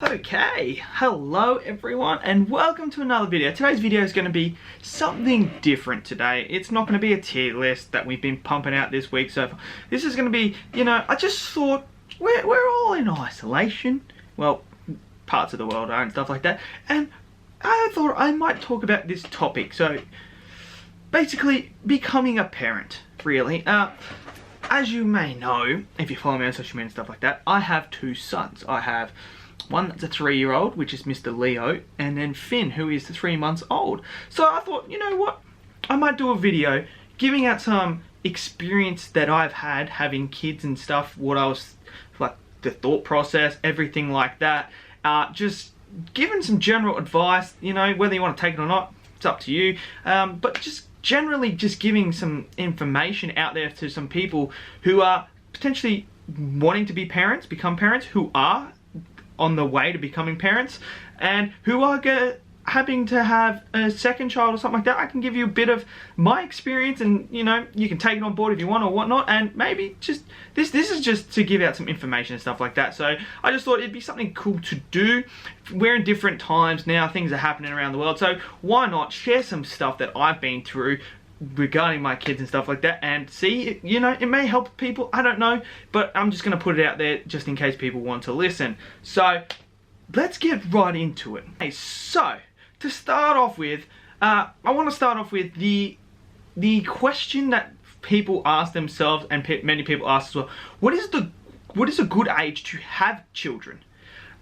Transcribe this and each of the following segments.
Okay, hello everyone and welcome to another video. Today's video is going to be something different today. It's not going to be a tier list that we've been pumping out this week so far. This is going to be, I just thought we're all in isolation. Well, parts of the world are and stuff like that. And I thought I might talk about this topic. So, basically, becoming a parent, really. As you may know, if you follow me on social media and stuff like that, I have two sons. I have one that's a 3-year-old, which is Mr. Leo, and then Finn, who is 3 months old. So I thought, you know what? I might do a video giving out some experience that I've had having kids and stuff, what I was, like, the thought process, everything like that. Just giving some general advice, whether you want to take it or not, it's up to you. But just generally just giving some information out there to some people who are potentially wanting to be parents, become parents, who are on the way to becoming parents, and who are having to have a second child or something like that. I can give you a bit of my experience, and you can take it on board if you want or whatnot, and maybe just this is just to give out some information and stuff like that. So I just thought it'd be something cool to do. We're in different times now, things are happening around the world, so why not share some stuff that I've been through regarding my kids and stuff like that, and see, it may help people, I don't know, but I'm just going to put it out there just in case people want to listen. So let's get right into it. Okay, so to start off with, I want to start off with the question that people ask themselves, and many people ask as well, what is a good age to have children?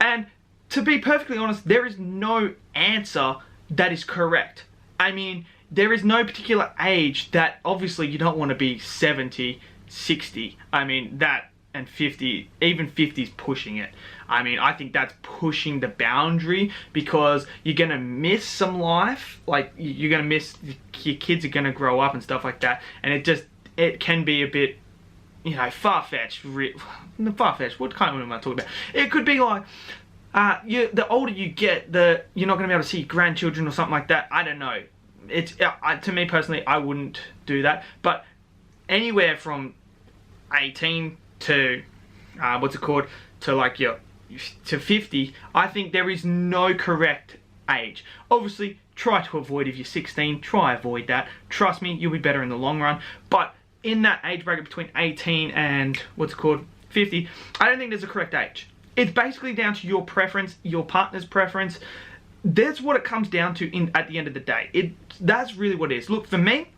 And to be perfectly honest, there is no answer that is correct. I mean, there is no particular age that, obviously, you don't want to be 70, 60. I mean, that and 50, even 50 is pushing it. I mean, I think that's pushing the boundary, because you're going to miss some life. Like, you're going to miss, your kids are going to grow up and stuff like that. And it can be a bit, far-fetched. Far-fetched, what kind of am I talking about? It could be like, the older you get, you're not going to be able to see your grandchildren or something like that. I don't know. To me personally, I wouldn't do that. But anywhere from 18 to to 50, I think there is no correct age. Obviously, try to avoid, if you're 16, avoid that. Trust me, you'll be better in the long run. But in that age bracket between 18 and 50, I don't think there's a correct age. It's basically down to your preference, your partner's preference. That's what it comes down to at the end of the day. That's really what it is. Look, for me,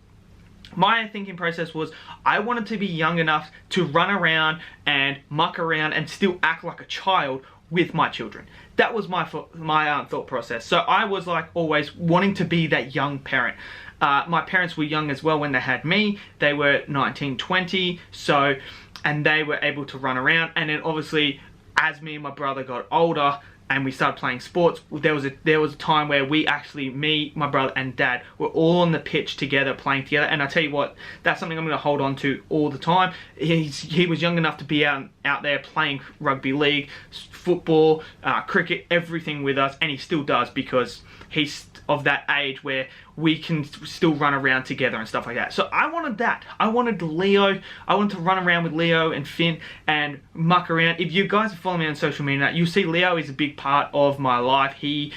my thinking process was I wanted to be young enough to run around and muck around and still act like a child with my children. That was my thought process. So I was like always wanting to be that young parent. My parents were young as well when they had me. They were 19, 20, and they were able to run around. And then obviously, as me and my brother got older, and we started playing sports, there was a time where we actually, me, my brother and dad, were all on the pitch together, playing together. And I tell you what, that's something I'm going to hold on to all the time. He was young enough to be out there playing rugby league, football, cricket, everything with us, and he still does, because he's of that age where we can still run around together and stuff like that. So I wanted that. I wanted Leo. I wanted to run around with Leo and Finn and muck around. If you guys follow me on social media, you see Leo is a big part of my life. He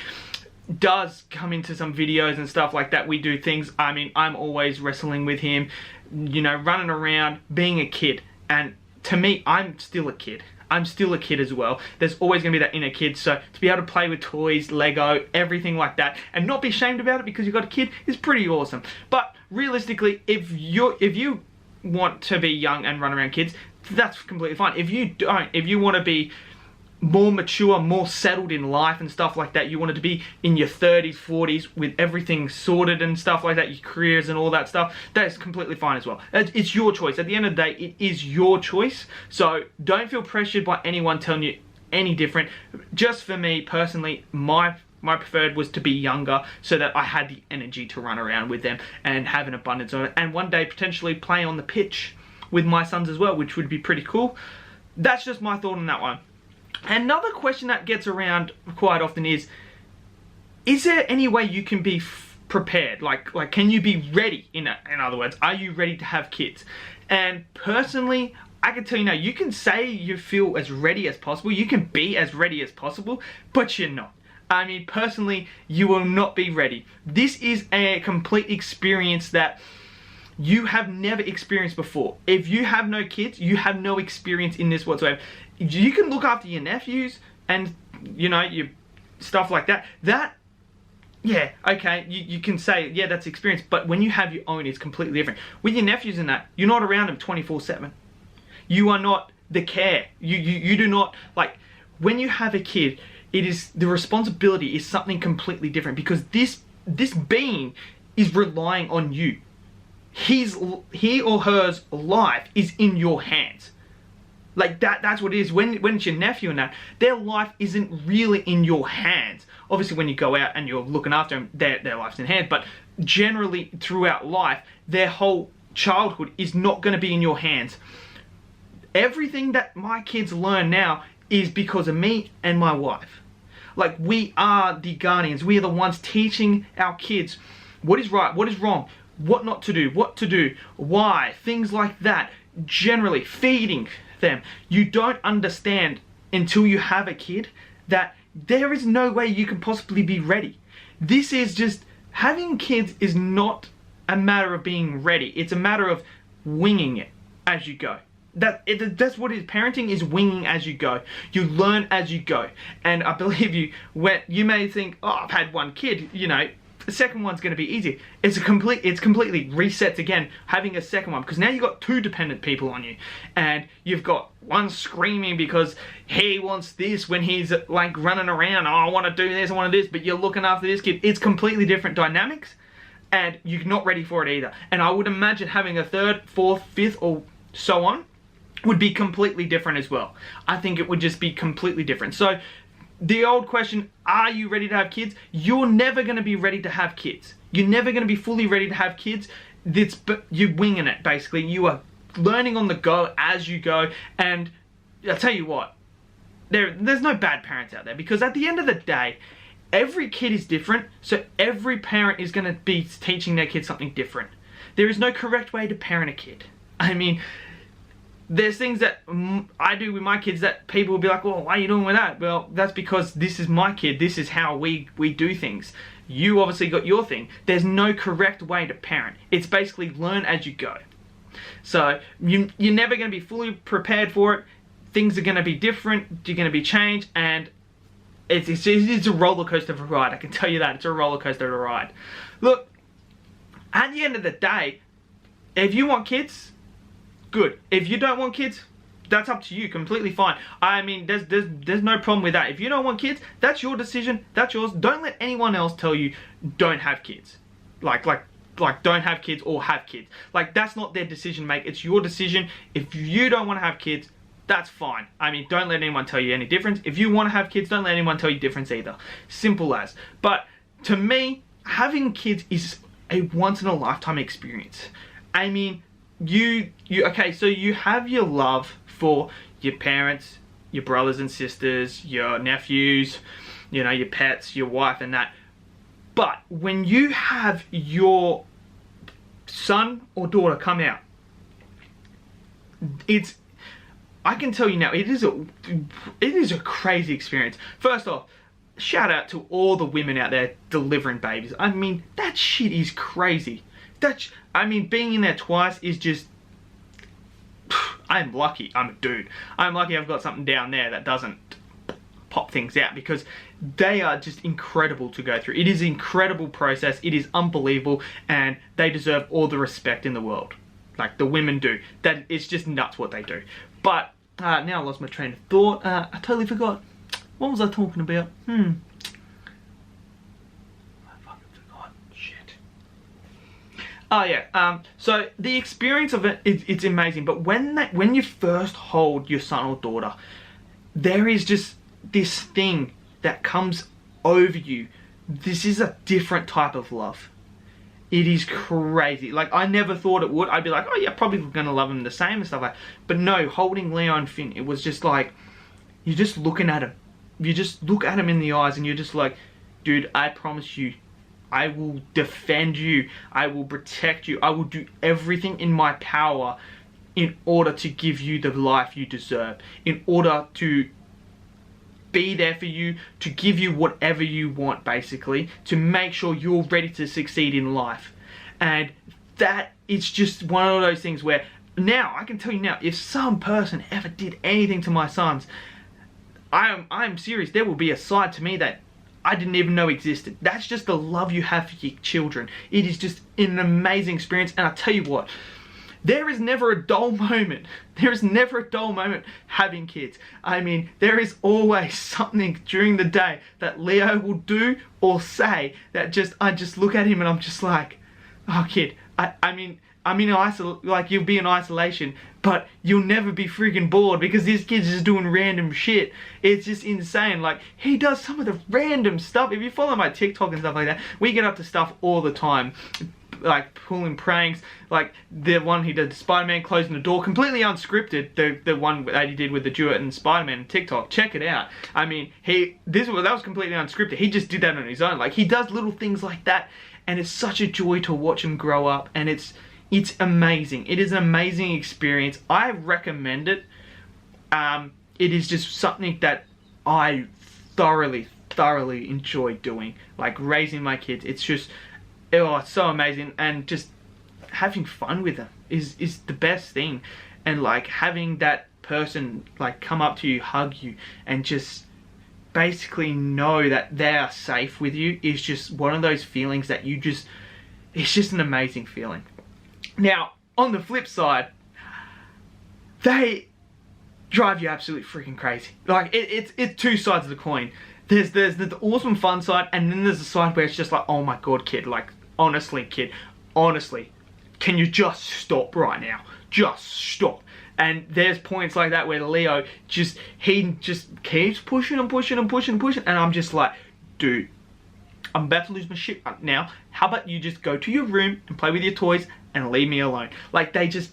does come into some videos and stuff like that. We do things. I mean, I'm always wrestling with him, running around, being a kid. And to me, I'm still a kid. I'm still a kid as well. There's always going to be that inner kid. So to be able to play with toys, Lego, everything like that, and not be ashamed about it because you've got a kid is pretty awesome. But realistically, if you want to be young and run around kids, that's completely fine. If you don't, if you want to be more mature, more settled in life and stuff like that, you wanted to be in your 30s, 40s with everything sorted and stuff like that, your careers and all that stuff, that is completely fine as well. It's your choice. At the end of the day, it is your choice. So don't feel pressured by anyone telling you any different. Just for me personally, my preferred was to be younger, so that I had the energy to run around with them and have an abundance of it, and one day potentially play on the pitch with my sons as well, which would be pretty cool. That's just my thought on that one. Another question that gets around quite often is there any way you can be prepared? Like can you be ready? In other words, are you ready to have kids? And personally, I can tell you now, you can say you feel as ready as possible, you can be as ready as possible, but you're not. I mean, personally, you will not be ready. This is a complete experience that you have never experienced before. If you have no kids, you have no experience in this whatsoever. You can look after your nephews and, you know, your stuff like that. Yeah, okay, you can say, yeah, that's experience, but when you have your own, it's completely different. With your nephews and that, you're not around them 24/7. You are not the care. You do not, like, when you have a kid, it is, the responsibility is something completely different, because this being is relying on you. He or her life is in your hands. Like that's what it is. When it's your nephew and that, their life isn't really in your hands. Obviously, when you go out and you're looking after them, their life's in hand. But generally, throughout life, their whole childhood is not going to be in your hands. Everything that my kids learn now is because of me and my wife. Like, we are the guardians. We are the ones teaching our kids what is right, what is wrong, what not to do, why, things like that. Generally, feeding them. You don't understand until you have a kid that there is no way you can possibly be ready. This is just, having kids is not a matter of being ready. It's a matter of winging it as you go. That's what it is. Parenting is winging as you go. You learn as you go. And I believe you may think, oh, I've had one kid, you know, the second one's going to be easier. It's completely resets again, having a second one, because now you've got two dependent people on you, and you've got one screaming because he wants this when he's like running around, oh, I want to do this, I want to do this, but you're looking after this kid. It's completely different dynamics, and you're not ready for it either. And I would imagine having a third, fourth, fifth, or so on would be completely different as well. I think it would just be completely different. So the old question, are you ready to have kids? You're never going to be ready to have kids. You're never going to be fully ready to have kids. You're winging it, basically. You are learning on the go as you go. And I'll tell you what, there's no bad parents out there, because at the end of the day, every kid is different. So every parent is going to be teaching their kid something different. There is no correct way to parent a kid. I mean, there's things that I do with my kids that people will be like, well, why are you doing with that? Well, that's because this is my kid. This is how we do things. You obviously got your thing. There's no correct way to parent. It's basically learn as you go. So you're never going to be fully prepared for it. Things are going to be different. You're going to be changed. And it's a roller coaster of a ride. I can tell you that. It's a roller coaster of a ride. Look, at the end of the day, if you want kids, good. If you don't want kids, that's up to you. Completely fine. I mean, there's no problem with that. If you don't want kids, that's your decision. That's yours. Don't let anyone else tell you don't have kids. Like don't have kids or have kids. Like, that's not their decision to make. It's your decision. If you don't want to have kids, that's fine. I mean, don't let anyone tell you any difference. If you want to have kids, don't let anyone tell you difference either. Simple as. But to me, having kids is a once in a lifetime experience. I mean, okay, so you have your love for your parents, your brothers and sisters, your nephews, you know, your pets, your wife and that. But when you have your son or daughter come out, I can tell you now, it is a crazy experience. First off, shout out to all the women out there delivering babies. I mean, that shit is crazy. I mean, being in there twice is just, I'm lucky. I'm a dude. I'm lucky I've got something down there that doesn't pop things out, because they are just incredible to go through. It is an incredible process. It is unbelievable, and they deserve all the respect in the world. Like, the women do. That it's just nuts what they do. But now I lost my train of thought. I totally forgot. What was I talking about? Oh yeah, so the experience of it's amazing, but when you first hold your son or daughter, there is just this thing that comes over you. This is a different type of love. It is crazy. Like, I never thought it would. I'd be like, oh yeah, probably gonna love him the same and stuff like that. But no, holding Leo and Finn, it was just like, you're just looking at him. You just look at him in the eyes and you're just like, dude, I promise you, I will defend you. I will protect you. I will do everything in my power in order to give you the life you deserve, in order to be there for you, to give you whatever you want, basically, to make sure you're ready to succeed in life. And that, it's just one of those things where, now, I can tell you now, if some person ever did anything to my sons, I'm serious, there will be a side to me that I didn't even know existed. That's just the love you have for your children. It is just an amazing experience, and I'll tell you what, there is never a dull moment. There is never a dull moment having kids. I mean, there is always something during the day that Leo will do or say that I just look at him and I'm just like, oh kid, you'll be in isolation, but you'll never be freaking bored because this kid's just doing random shit. It's just insane. Like, he does some of the random stuff. If you follow my TikTok and stuff like that, we get up to stuff all the time. Like pulling pranks, like the one he did, Spider-Man closing the door, completely unscripted. The one that he did with the duet and Spider-Man on TikTok, check it out. I mean, that was completely unscripted. He just did that on his own. Like, he does little things like that, and it's such a joy to watch him grow up, and it's amazing. It is an amazing experience. I recommend it. It is just something that I thoroughly enjoy doing, like raising my kids. It's just, oh, it's so amazing, and just having fun with them is the best thing. And like having that person like come up to you, hug you, and just basically know that they are safe with you is just one of those feelings that it's just an amazing feeling. Now, on the flip side, they drive you absolutely freaking crazy. Like, it's two sides of the coin. There's the awesome fun side, and then there's the side where it's just like, oh my god, kid, like, honestly, kid, honestly, can you just stop right now? Just stop. And there's points like that where Leo he just keeps pushing and pushing and pushing and pushing, and I'm just like, dude, I'm about to lose my shit right now. How about you just go to your room and play with your toys and leave me alone? Like, they just,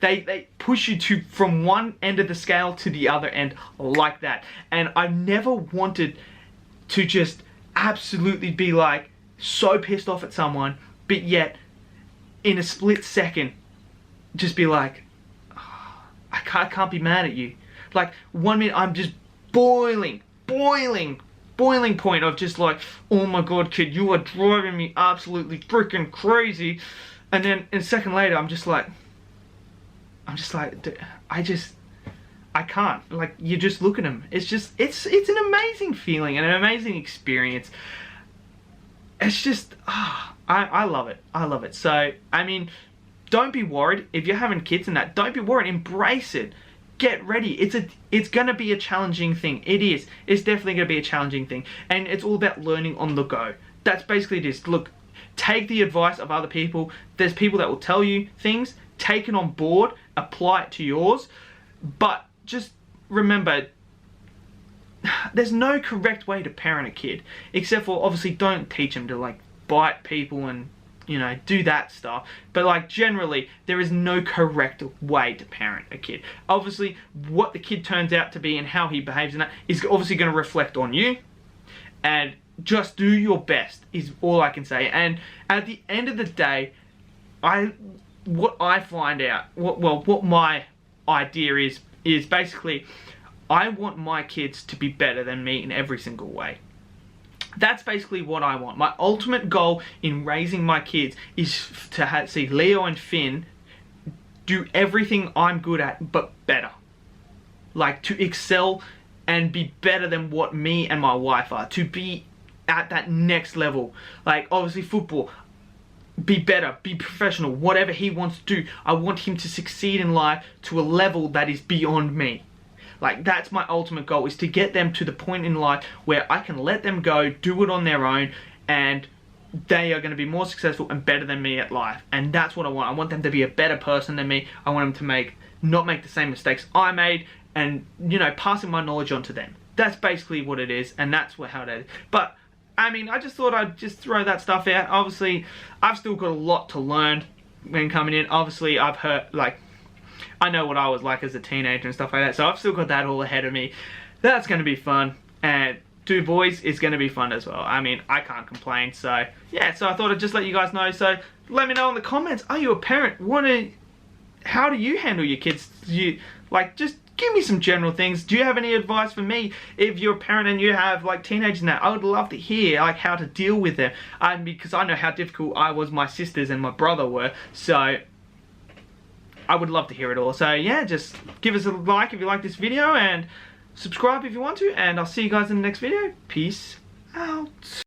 they push you from one end of the scale to the other end like that. And I never wanted to just absolutely be like so pissed off at someone, but yet in a split second just be like, oh, I can't be mad at you. Like, 1 minute I'm just boiling point of just like, oh my god, kid, you are driving me absolutely freaking crazy. And then a second later, I'm just like, I can't. Like, you just look at him. It's just, it's an amazing feeling and an amazing experience. It's just, I love it. I love it. So, I mean, don't be worried. If you're having kids and that, don't be worried. Embrace it. Get ready. It's gonna be a challenging thing. It is. It's definitely gonna be a challenging thing. And it's all about learning on the go. That's basically it is. Look, take the advice of other people. There's people that will tell you things. Take it on board. Apply it to yours. But just remember, there's no correct way to parent a kid. Except for, obviously, don't teach them to, like, bite people and, you know, do that stuff. But, like, generally, there is no correct way to parent a kid. Obviously, what the kid turns out to be and how he behaves in that is obviously going to reflect on you. And just do your best is all I can say. And at the end of the day, what I find out, what my idea is basically, I want my kids to be better than me in every single way. That's basically what I want. My ultimate goal in raising my kids is to see Leo and Finn do everything I'm good at, but better. Like, to excel and be better than what me and my wife are. To be at that next level. Like, obviously football, be better, be professional, whatever he wants to do. I want him to succeed in life to a level that is beyond me. Like, that's my ultimate goal, is to get them to the point in life where I can let them go, do it on their own, and they are going to be more successful and better than me at life. And that's what I want. I want them to be a better person than me. I want them to not make the same mistakes I made, and, you know, passing my knowledge on to them. That's basically what it is, and that's how it is. But, I mean, I just thought I'd just throw that stuff out. Obviously, I've still got a lot to learn when coming in. Obviously, I've heard, like, I know what I was like as a teenager and stuff like that, so I've still got that all ahead of me. That's going to be fun, and do boys is going to be fun as well. I mean, I can't complain, so yeah, so I thought I'd just let you guys know. So let me know in the comments, are you a parent? how do you handle your kids? Just give me some general things. Do you have any advice for me if you're a parent and you have like teenagers now? I would love to hear like how to deal with them, because I know how difficult my sisters and my brother were. So I would love to hear it all. So yeah, just give us a like if you like this video and subscribe if you want to, and I'll see you guys in the next video. Peace out.